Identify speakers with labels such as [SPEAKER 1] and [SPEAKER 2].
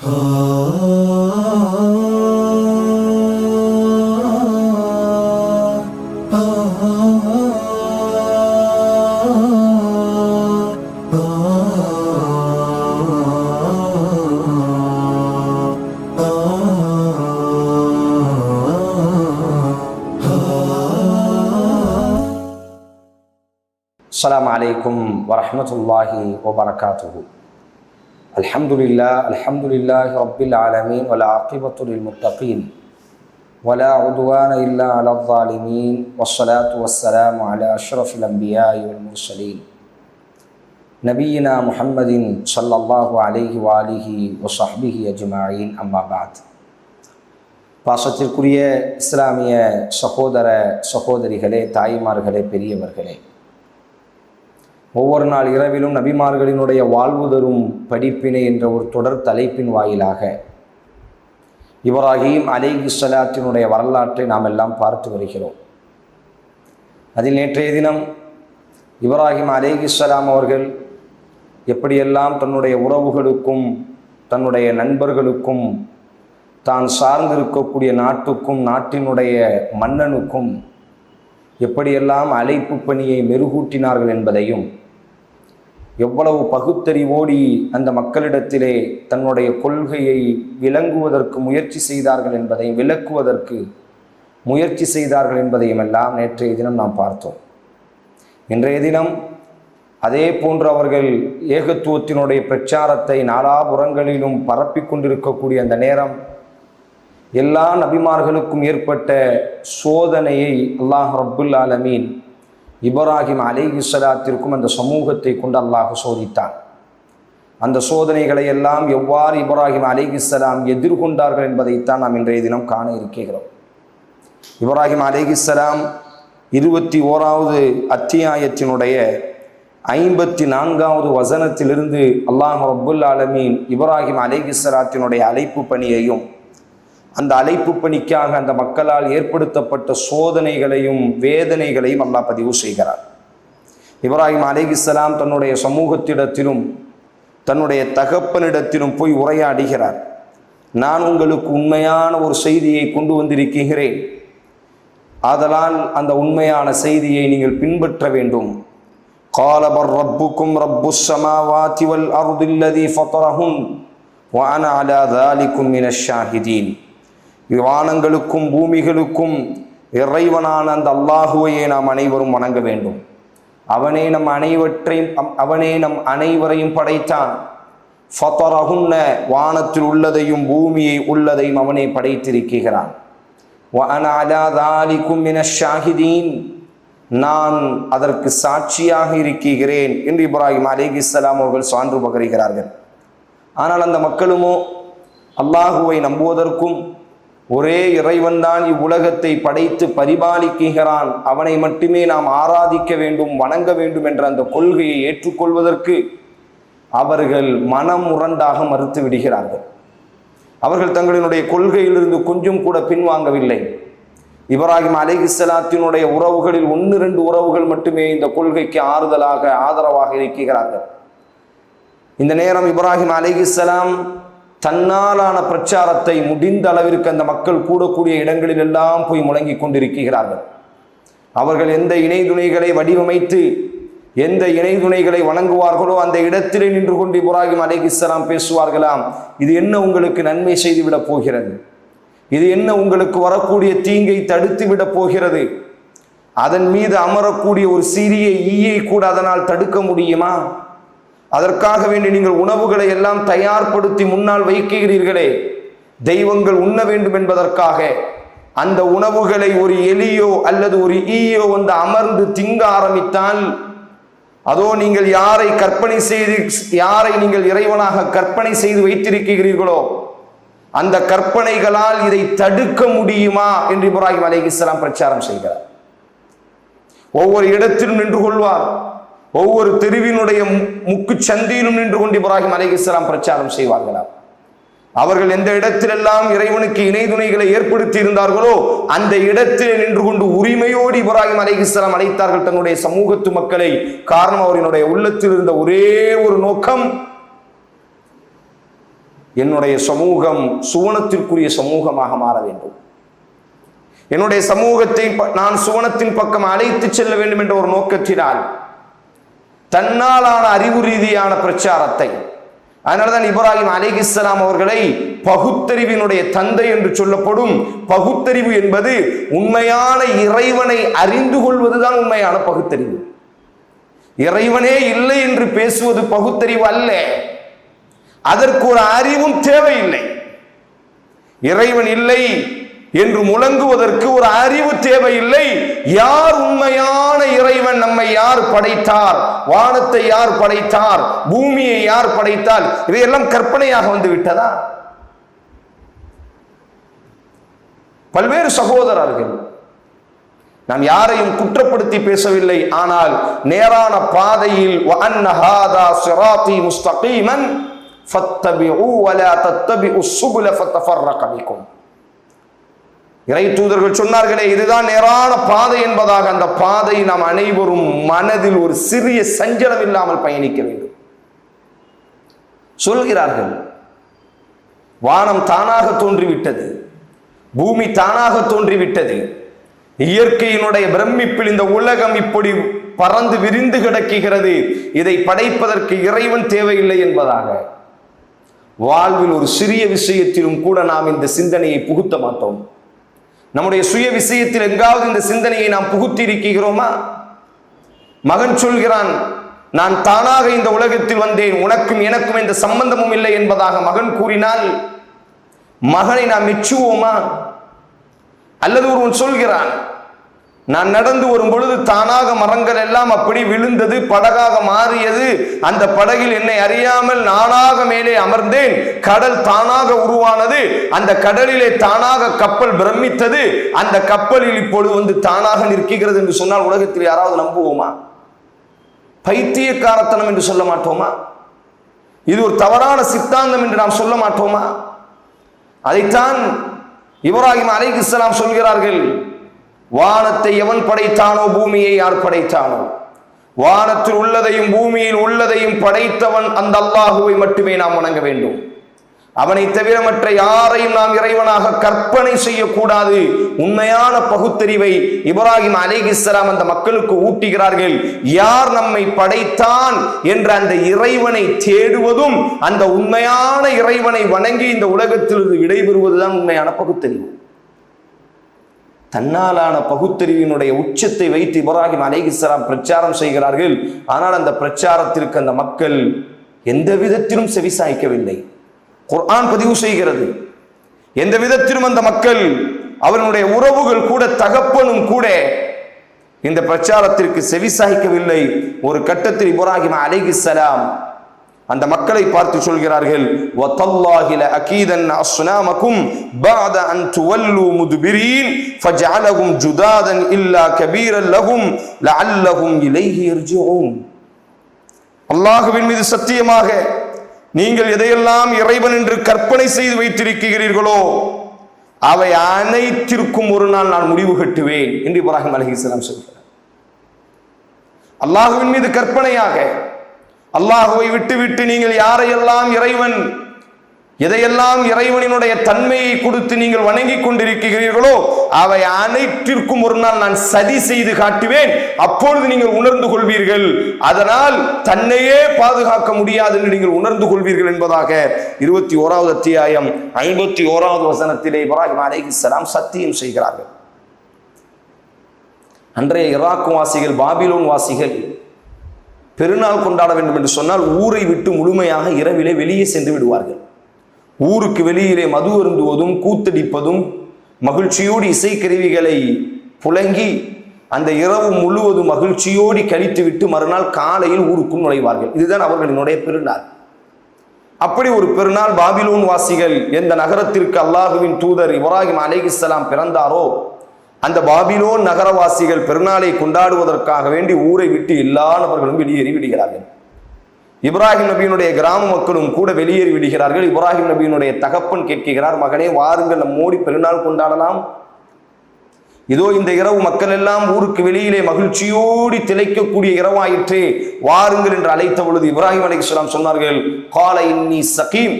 [SPEAKER 1] السلام عليكم ورحمة الله وبركاته. الحمد لله رب العالمين والعاقبة للمتقين ولا عدوان إلا على الظالمين والصلاة والسلام على أشرف الأنبياء والمرسلين نبينا محمد صلى الله عليه وآله وصحبه أجمعين أما بعد. பாசத்திற்குரிய இஸ்லாமிய சகோதர சகோதரிகளே, தாய்மார்களே, பெரியவர்களே, ஒவ்வொரு நாள் இரவிலும் நபிமார்களினுடைய வாழ்வு தரும் படிப்பினை என்ற ஒரு தொடர் தலைப்பின் வாயிலாக இப்ராஹீம் அலைஹிஸ்ஸலாத்தினுடைய வரலாற்றை நாம் எல்லாம் பார்த்து வருகிறோம். அதில் நேற்றைய தினம் இப்ராஹீம் அலைஹிஸ்ஸலாம் அவர்கள் எப்படியெல்லாம் தன்னுடைய உறவுகளுக்கும் தன்னுடைய நண்பர்களுக்கும் தான் சார்ந்திருக்கக்கூடிய நாட்டுக்கும் நாட்டினுடைய மன்னனுக்கும் எப்படியெல்லாம் அழைப்பு பணியை மெருகூட்டினார்கள் என்பதையும், எவ்வளவு பகுத்தறிவோடி அந்த மக்களிடத்திலே தன்னுடைய கொள்கையை விளங்குவதற்கு முயற்சி செய்தார்கள் என்பதையும், விளக்குவதற்கு முயற்சி செய்தார்கள் என்பதையும் எல்லாம் நேற்றைய தினம் நாம் பார்த்தோம். இன்றைய தினம் அதே போன்று அவர்கள் ஏகத்துவத்தினுடைய பிரச்சாரத்தை நாலாபுறங்களிலும் பரப்பி கொண்டிருக்கக்கூடிய அந்த நேரம், எல்லா நபிமார்களுக்கும் ஏற்பட்ட சோதனையை அல்லாஹ் ரப்புல் ஆலமீன் இப்ராஹீம் அலைஹிஸ்ஸலாத்திற்கும் அந்த சமூகத்தை கொண்டு அல்லாஹ் சோதித்தான். அந்த சோதனைகளை எல்லாம் எவ்வாறு இப்ராஹீம் அலைஹிஸ்ஸலாம் எதிர்கொண்டார்கள் என்பதைத்தான் நாம் இன்றைய தினம் காண இருக்கிறோம். இப்ராஹீம் அலைஹிஸ்ஸலாம் 21வது அத்தியாயத்தினுடைய 54வது வசனத்திலிருந்து அல்லாஹ் ரப்புல் ஆலமீன் இப்ராஹீம் அலைஹிஸ்ஸலாத்தினுடைய அழைப்பு பணியையும், அந்த அழைப்பு பணிக்காக அந்த மக்களால் ஏற்படுத்தப்பட்ட சோதனைகளையும் வேதனைகளையும் அல்லாஹ் பதிவு செய்கிறார். இப்ராஹீம் அலைஹிஸ்ஸலாம் தன்னுடைய சமூகத்திடத்திலும் தன்னுடைய தகப்பனிடத்திலும் போய் உரையாடுகிறார். நான் உங்களுக்கு உண்மையான ஒரு செய்தியை கொண்டு வந்திருக்கிறேன், ஆதலால் அந்த உண்மையான செய்தியை நீங்கள் பின்பற்ற வேண்டும். قال بل ربكم رب السماوات والأرض الذي فطرهن وأنا على ذلكم من الشاهدين. வானங்களுக்கும் பூமிகளுக்கும் இறைவனான அந்த அல்லாஹுவையே நாம் அனைவரும் வணங்க வேண்டும். அவனே நம் அனைவரையும் படைத்தான். ஃபதரஹுன்ன, வானத்தில் உள்ளதையும் பூமியை உள்ளதையும் அவனே படைத்திருக்கிறான். வஅன அலா தாலிகும் மினஷ் ஷாஹிதீன், நான் அதற்கு சாட்சியாக இருக்கிறேன் என்று இப்ராஹீம் அலைஹிஸ்ஸலாம் அவர்கள் சான்று பகருகிறார்கள். ஆனால் அந்த மக்களுமோ அல்லாஹுவை நம்புவதற்கும், ஒரே இறைவன் தான் இவ்வுலகத்தை படைத்து பரிபாலிக்கிறான், அவனை மட்டுமே நாம் ஆராதிக்க வேண்டும், வணங்க வேண்டும் என்ற அந்த கொள்கையை ஏற்றுக்கொள்வதற்கு அவர்கள் மனம் முரண்டாக மறுத்து விடுகிறார்கள். அவர்கள் தங்களினுடைய கொள்கையிலிருந்து கொஞ்சம் கூட பின்வாங்கவில்லை. இப்ராஹீம் அலைஹிஸ்ஸலாத்தினுடைய உறவுகளில் 1-2 உறவுகள் மட்டுமே இந்த கொள்கைக்கு ஆதரவாக இருக்கிறார்கள். இந்த நேரம் இப்ராஹீம் அலைஹிஸ்ஸலாம் தன்னாலான பிரச்சாரத்தை முடிந்த அளவிற்கு அந்த மக்கள் கூடக்கூடிய இடங்களில் எல்லாம் போய் முழங்கி கொண்டிருக்கிறார்கள். அவர்கள் எந்த இணை துணைகளை வடிவமைத்து எந்த இணை துணைகளை வணங்குவார்களோ அந்த இடத்திலே நின்று கொண்டு இப்ராஹீம் அலைஹிஸ்ஸலாம் பேசுவார்களாம், இது என்ன உங்களுக்கு நன்மை செய்துவிடப் போகிறது, இது என்ன உங்களுக்கு வரக்கூடிய தீங்கை தடுத்து விட போகிறது, அதன் மீது அமரக்கூடிய ஒரு சிறிய ஈயை கூட அதனால் தடுக்க முடியுமா, அதற்காக வேண்டி நீங்கள் உணவுகளை எல்லாம் தயார்படுத்தி முன்னால் வைக்கிறீர்களே, தெய்வங்கள் உண்ண வேண்டும் என்பதற்காக அந்த உணவுகளை ஒரு எலியோ அல்லது ஒரு ஈயோ வந்து அமர்ந்து திங்க ஆரம்பித்தால், அதோ நீங்கள் யாரை நீங்கள் இறைவனாக கற்பனை செய்து வைத்திருக்கிறீர்களோ அந்த கற்பனைகளால் இதை தடுக்க முடியுமா என்று இப்ராஹீம் அலைஹிஸ்ஸலாம் பிரச்சாரம் செய்கிறார். ஒவ்வொரு இடத்திலும் நின்று கொள்வார், ஒவ்வொரு தெருவினுடைய முக்கு சந்தியிலும் நின்று கொண்டு இப்ராஹீம் அலைஹிஸ்ஸலாம் பிரச்சாரம் செய்வார்களாம். அவர்கள் எந்த இடத்திலெல்லாம் இறைவனுக்கு இணை துணைகளை ஏற்படுத்தி இருந்தார்களோ அந்த இடத்திலே நின்று கொண்டு உரிமையோடு இப்ராஹீம் அலைஹிஸ்ஸலாம் அழைத்தார்கள் தன்னுடைய சமூகத்து மக்களை. காரணம், அவரினுடைய உள்ளத்தில் இருந்த ஒரே ஒரு நோக்கம், என்னுடைய சமூகம் சுவனத்திற்குரிய சமூகமாக மாற வேண்டும், என்னுடைய சமூகத்தை நான் சுவனத்தின் பக்கம் அழைத்து செல்ல வேண்டும் என்ற ஒரு நோக்கத்தினால் தன்னாலான அறிவு ரீதியான பிரச்சாரத்தை, அதனால்தான் இப்ராஹிம் அலைஹிஸ்ஸலாம் அவர்களை பகுத்தறிவினுடைய தந்தை என்று சொல்லப்படும். பகுத்தறிவு என்பது உண்மையான இறைவனை அறிந்து கொள்வதுதான் உண்மையான பகுத்தறிவு. இறைவனே இல்லை என்று பேசுவது பகுத்தறிவு அல்ல, அதற்கு ஒரு அறிவும் தேவையில்லை. இறைவன் இல்லை என்று முழங்குவதற்கு ஒரு அறிவு தேவையில்லை. யார் உண்மையான இறைவன், நம்மை யார் படைத்தார், வானத்தை யார் படைத்தார், பூமியை யார் படைத்தார், இவையெல்லாம் கற்பனையாக வந்து விட்டதா? பல்வேறு சகோதரர்கள், நாம் யாரையும் குற்றப்படுத்தி பேசவில்லை, ஆனால் நேரான பாதையில் வஅன்ன ஹாதா ஸிராத்தி முஸ்தகீமன் ஃபத்தபிஉ வலா தத்தபிஉஸ் சுபுல ஃபதஃபர்ரக பிக்கும். இறை தூதர்கள் சொன்னார்களே, இதுதான் நேரான பாதை என்பதாக. அந்த பாதை நாம் அனைவரும் மனதில் ஒரு சிறிய சஞ்சலம் இல்லாமல் பயணிக்க வேண்டும். சொல்கிறார்கள், வானம் தானாக தோன்றிவிட்டது, பூமி தானாக தோன்றிவிட்டது, இயற்கையினுடைய பிரமிப்பில் இந்த உலகம் இப்படி பறந்து விரிந்து கிடக்குகிறது, இதை படைப்பதற்கு இறைவன் தேவையில்லை என்பதாக. வாழ்வில் ஒரு சிறிய விஷயத்திலும் கூட நாம் இந்த சிந்தனையை புகுத்த மாட்டோம். நம்முடைய சுய விஷயத்தில் எங்காவது இந்த சிந்தனையை நாம் புகுத்தி இருக்கிறோமா? மகன் சொல்கிறான், நான் தானாக இந்த உலகத்தில் வந்தேன், உனக்கும் எனக்கும் எந்த சம்பந்தமும் இல்லை என்பதாக மகன் கூறினால் மகனை நாம் மெச்சுவோமா? அல்லது ஒருவன் சொல்கிறான், நான் நடந்து வரும் பொழுது தானாக மரங்கள் எல்லாம் அப்படி விழுந்தது, படகாக மாறியது, அந்த படகில் என்னை அறியாமல் நானாக மேலே அமர்ந்தேன், கடல் தானாக உருவானது, அந்த கடலிலே தானாக கப்பல் பிரமித்தது, அந்த கப்பலில் இப்பொழுது வந்து தானாக நிற்கிறது என்று சொன்னால் உலகத்தில் யாராவது நம்புவோமா? பைத்தியக்காரத்தனம் என்று சொல்ல மாட்டோமா? இது ஒரு தவறான சித்தாந்தம் என்று நாம் சொல்ல மாட்டோமா? அதைத்தான் இப்ராஹிம் அலைஹிஸ்ஸலாம் சொல்கிறார்கள், வானத்தை எவன் படைத்தானோ பூமியை யார் படைத்தானோ, வானத்தில் உள்ளதையும் பூமியில் உள்ளதையும் படைத்தவன் அந்த அல்லாஹுவை மட்டுமே நாம் வணங்க வேண்டும். அவனை தவிர மற்ற யாரையும் நாம் இறைவனாக கற்பனை செய்யக்கூடாது. உண்மையான பகுத்தறிவை இப்ராஹிம் அலைஹிஸ்ஸலாம் அந்த மக்களுக்கு ஊட்டுகிறார்கள். யார் நம்மை படைத்தான் என்ற அந்த இறைவனை தேடுவதும், அந்த உண்மையான இறைவனை வணங்கி இந்த உலகத்திலிருந்து விடைபெறுவதுதான் உண்மையான பகுத்தறிவு. தன்னாலான பகுத்தறிவினுடைய உச்சத்தை வைத்து இப்ராஹிம் அலைஹிஸ்ஸலாம் பிரச்சாரம் செய்கிறார்கள். ஆனால் அந்த பிரச்சாரத்திற்கு அந்த மக்கள் எந்த விதத்திலும் செவிசாய்க்கவில்லை. குர்ஆன் பதிவு செய்கிறது, எந்த விதத்திலும் அந்த மக்கள், அவர்களுடைய உறவுகள் கூட, தகப்பனும் கூட இந்த பிரச்சாரத்திற்கு செவிசாய்க்கவில்லை. ஒரு கட்டத்தில் இப்ராஹிம் அலைஹிஸ்ஸலாம் அந்த மக்களை பார்த்து சொல்கிறார்கள், வதல்லாஹி லஅகீதன் அஸ்னாமக்கும் பஅத அன் துவல்லு முத்பிரீன் ஃபஜஅலஹும் ஜுதாதன் இல்லா கபீரன் லஹும் லஅல்லஹும் இலைஹி யர்ஜிஊன். அல்லாஹ்வின் மீது சத்தியமாக, நீங்கள் எதையெல்லாம் இறைவன் என்று கற்பனை செய்து வைத்திருக்கிறீர்களோ அவை அனைத்திற்கும் ஒரு நாள் நான் முடிவு கட்டுவேன் என்று இப்ராஹிம் அலைஹிஸ்ஸலாம் சொல்கிறார். அல்லாஹ்வின் மீது கற்பனையாக, அல்லாஹுவை விட்டு நீங்கள் யாரையெல்லாம் இறைவன், எதையெல்லாம் இறைவனினுடைய தன்மையை கொடுத்து நீங்கள் வணங்கி கொண்டிருக்கிறீர்களோ அவை அனைத்திற்கும் ஒரு நாள் நான் சதி செய்து காட்டுவேன், அப்பொழுது நீங்கள் உணர்ந்து கொள்வீர்கள், அதனால் தன்னையே பாதுகாக்க முடியாது என்று நீங்கள் உணர்ந்து கொள்வீர்கள் என்பதாக 21வது அத்தியாயம் 51வது வசனத்திலே இப்ராஹிம் அலைஹிஸ்ஸலாம் சத்தியம் செய்கிறார்கள். அன்றைய ஈராக் வாசிகள், பாபிலோன் வாசிகள் பெருநாள் கொண்டாட வேண்டும் என்று சொன்னால் ஊரை விட்டு முழுமையாக இரவிலே வெளியே சென்று விடுவார்கள். ஊருக்கு வெளியிலே மது அருந்துவதும் கூத்தடிப்பதும், மகிழ்ச்சியோடு இசைக்கருவிகளை புழங்கி அந்த இரவு முழுவதும் மகிழ்ச்சியோடு கழித்துவிட்டு மறுநாள் காலையில் ஊருக்குள் நுழைவார்கள். இதுதான் அவர்களினுடைய பெருநாள். அப்படி ஒரு பெருநாள் பாபிலோன் வாசிகள் எந்த நகரத்திற்கு அல்லாஹுவின் தூதர் இப்ராஹிம் அலைஹிஸ்ஸலாம் பிறந்தாரோ அந்த பாபிலோன் நகரவாசிகள் பெருநாளை கொண்டாடுவதற்காக வேண்டி ஊரை விட்டு எல்லா நபர்களும் வெளியேறி விடுகிறார்கள். இப்ராஹிம் நபியினுடைய கிராம மக்களும் கூட வெளியேறி விடுகிறார்கள். இப்ராஹிம் நபியினுடைய தகப்பன் கேட்கிறார், மகனே வாருங்கள், நம்மோடி பெருநாள் கொண்டாடலாம். இதோ இந்த இரவு மக்கள் எல்லாம் ஊருக்கு வெளியிலே மகிழ்ச்சியோடு திளைக்கக்கூடிய இரவாயிற்றே, வாருங்கள் என்று அழைத்த பொழுது இப்ராஹிம் அலைஹிஸ்ஸலாம் சொன்னார்கள், கால இன்னி சகீம்.